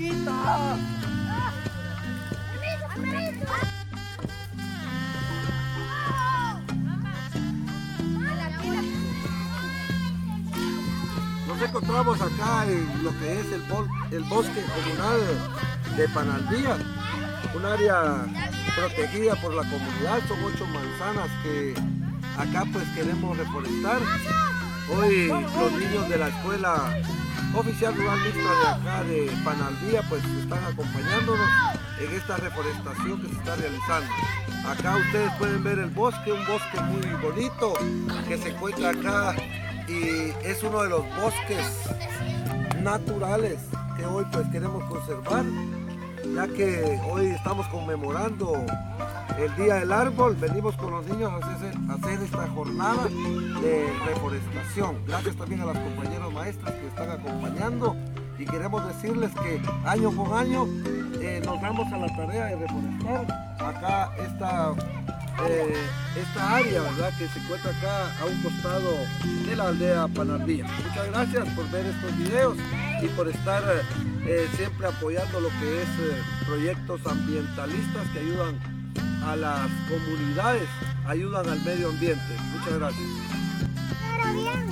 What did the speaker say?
chiquita. Nos encontramos acá en lo que es el bosque comunal de Panaldía, un área protegida por la comunidad. Son 8 manzanas que acá pues queremos reforestar. Hoy los niños de la escuela oficial rural mixta de acá de Panaldía pues están acompañándonos en esta reforestación que se está realizando. Acá ustedes pueden ver el bosque, un bosque muy bonito que se encuentra acá y es uno de los bosques naturales que hoy pues queremos conservar, ya que hoy estamos conmemorando el Día del Árbol. Venimos con los niños a hacer esta jornada de reforestación. Gracias también a las compañeras maestras que están acompañando y queremos decirles que año con año nos damos a la tarea de reforestar acá esta área, ¿verdad?, que se encuentra acá a un costado de la aldea Panaldía. Muchas gracias por ver estos videos y por estar siempre apoyando lo que es proyectos ambientalistas que ayudan a las comunidades, ayudan al medio ambiente. Muchas gracias. Pero bien,